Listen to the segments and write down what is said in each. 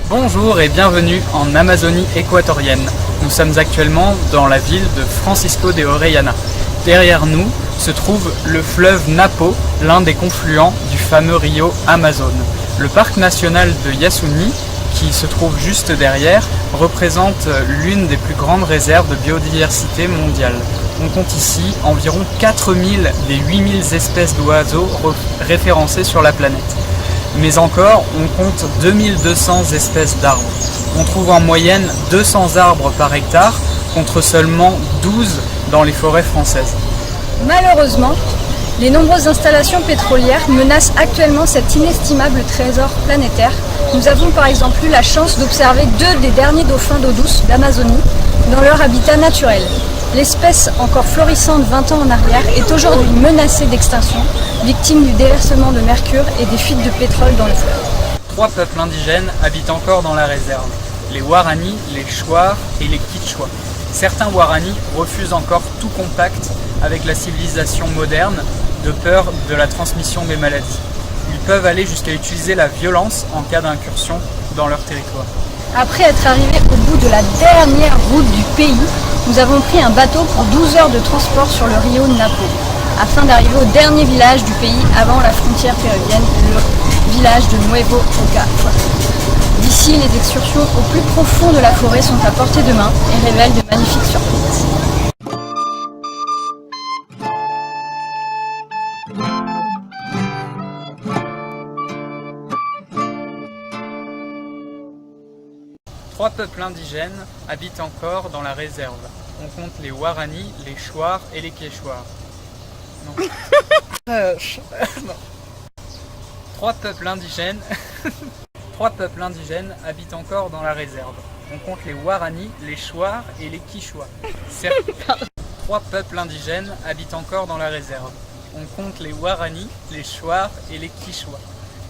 Bonjour et bienvenue en Amazonie équatorienne. Nous sommes actuellement dans la ville de Francisco de Orellana. Derrière nous se trouve le fleuve Napo, l'un des confluents du fameux rio Amazone. Le parc national de Yasuni, qui se trouve juste derrière, représente l'une des plus grandes réserves de biodiversité mondiale. On compte ici environ 4000 des 8000 espèces d'oiseaux référencées sur la planète. Mais encore, on compte 2200 espèces d'arbres. On trouve en moyenne 200 arbres par hectare, contre seulement 12 dans les forêts françaises. Malheureusement, les nombreuses installations pétrolières menacent actuellement cet inestimable trésor planétaire. Nous avons par exemple eu la chance d'observer 2 des derniers dauphins d'eau douce d'Amazonie dans leur habitat naturel. L'espèce, encore florissante 20 ans en arrière, est aujourd'hui menacée d'extinction, victime du déversement de mercure et des fuites de pétrole dans le fleuve. 3 peuples indigènes habitent encore dans la réserve, les Warani, les Shuar et les Quichua. Certains Warani refusent encore tout contact avec la civilisation moderne de peur de la transmission des maladies. Ils peuvent aller jusqu'à utiliser la violence en cas d'incursion dans leur territoire. Après être arrivés au bout de la dernière route du pays, nous avons pris un bateau pour 12 heures de transport sur le rio Napo, afin d'arriver au dernier village du pays avant la frontière péruvienne, le village de Nuevo Oca. D'ici, les excursions au plus profond de la forêt sont à portée de main et révèlent de magnifiques surprises. Trois peuples indigènes habitent encore dans la réserve. On compte les Warani, les Shuar et les Quechua. Non. Non. Trois peuples indigènes habitent encore dans la réserve. On compte les Warani, les Shuar et les Quichua. Trois peuples indigènes habitent encore dans la réserve. On compte les Warani, les Shuar et les Quichua.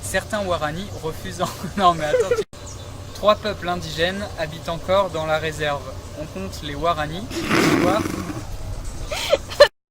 Certains Warani refusent Non mais attends. 3 peuples indigènes habitent encore dans la réserve. On compte les Warani, les Shuar